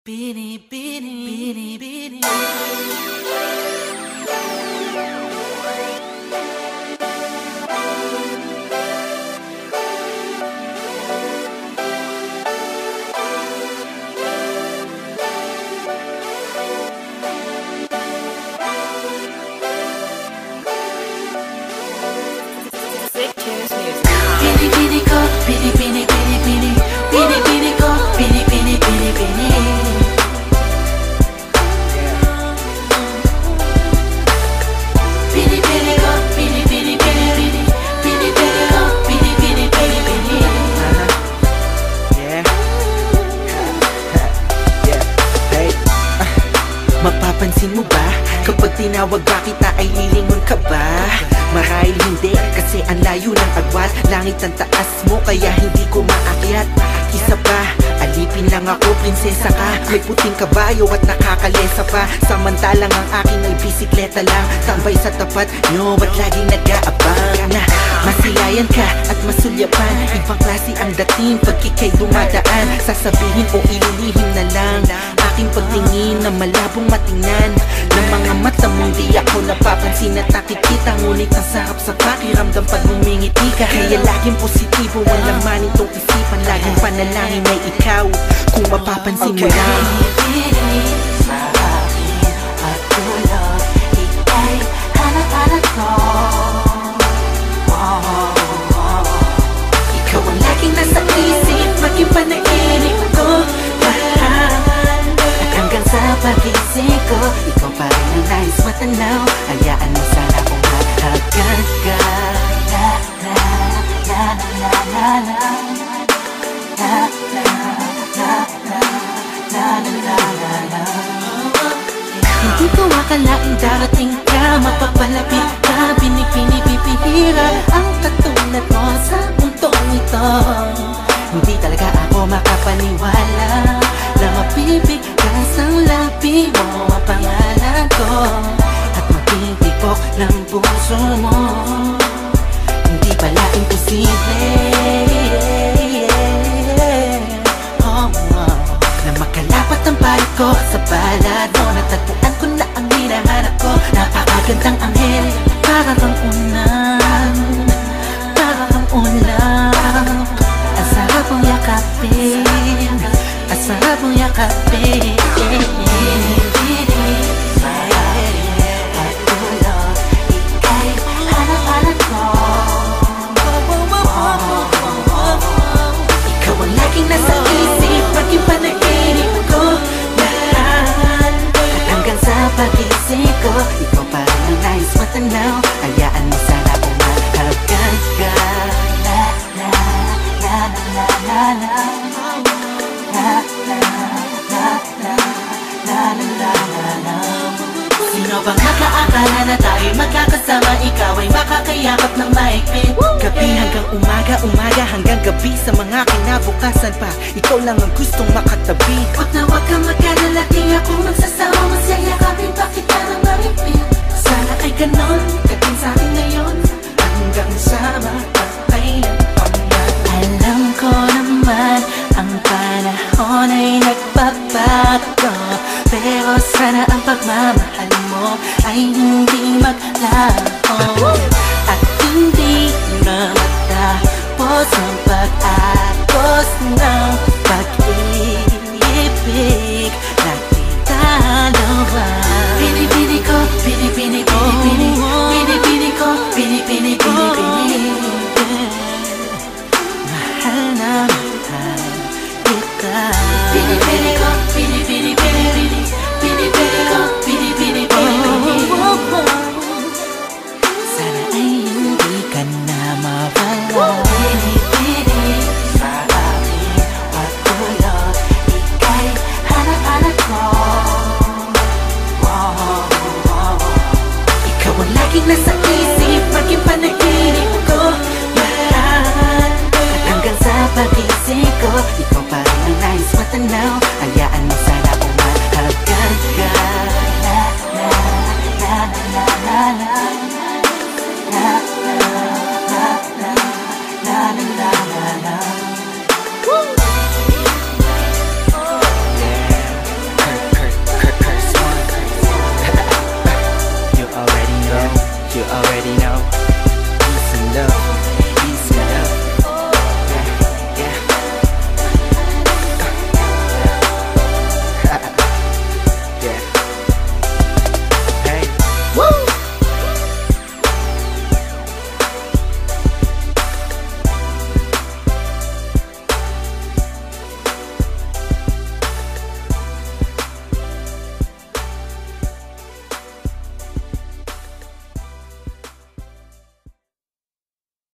Bini, bini, bini, bini. Bini, bini ko, bini, bini, bini, bini. Bini, bini ko, bini, bini, bini, bini. Bini, bini ko, bini, bini, bini, bini. Bini, bini ko, bini, bini, bini, bini. Yeah. Yeah. Hey. Mapapansin mo ba? Kapag tinawag ba kita ay lilingon ka ba? Marahil hindi, kasi ang layo ng agwat. Langit ang taas mo, kaya hindi ko maakyat. Isa pa, alipin lang ako, prinsesa ka. May puting kabayo at nakakalesa pa. Samantalang ang aking ay bisikleta lang. Tambay sa tapat nyo at laging nag-aabang na masilayan ka at masulyapan. Ibang klase ang dating pag ika'y dumadaan. Sasabihin o ililihim na lang aking pagtingin na malabong matingnan ng mga mata mong di ako napapansin at nakikita. Ngunit ang sarap sa pakiramdam pag humingiti ka. Kaya laging positibo ang laman itong isipan. Laging panalangin ay ikaw kung mapapansin mo lang. Sa akin at dulo, ika'y hanap-hanap ko. Ikaw ang laging nasa isip, maging panaginip ko. At hanggang sa pagising ko, ikaw pa rin ang nais matanaw. Hayaan mo sana kung hagkan ka. La la la la la la. La la la la la la la la. Hindi ko akalaing darating ka, mapapalapit ka, binibini-bibihira ang katulad mo sa mundong ito. Hindi talaga ako makapaniwala na mapipigkas ang labi mo ang pangalan ko at magtitibok ng puso mo. Hindi pala imposible na makalapat ang bayad ko sa balad mo. Natagpuan ko na ang hinahanap ko. Napakagandang anghel, para kang unan, para kang ulan. Ang sarap mong yakapin, ang sarap mong yakapin. At dulo, ika'y hanap-hanap ko. Ikaw ang laging nasa isip, maging panaginip ko. Lahat, at hanggang sa pagising ko, ikaw pa rin ang nais matanaw. Hayaan mo sana kung mahagkan ka. La la la la la la. La la la la la la la la. Sino bang nakaakala na tayo'y magkakasama? Ikaw ay makakayakap ng mahigpit. Gabi hanggang umaga, umaga hanggang gabi. Sa mga kinabukasan pa, ikaw lang ang gustong makatabi. Huwag na huwag kang magkalala, di ako magsasawa. Masayakapin pa kita ng mahigpit. Sana ay ganon, kating sa'kin ngayon, hanggang sa makakailan pa man. Alam ko naman, ang panahon ay nagbabago, pero sana ang pagmamahal mo ay hindi maglaho. At hindi na matapos ang pag-agos ng pag-ibig nating dalawa. Bini-bini ko, bini-bini, bini-bini. Bini-bini ko, bini-bini, bini-bini. Mahal na mahal kita. Bini-bini ko, bini-bini, bini-bini. Bini-bini ko, bini-bini, bini-bini. Sana ay hindi ka na mawala. Bini-bini sa akin at dulo, ika'y hanap-hanap ko. Ikaw ang laging nasa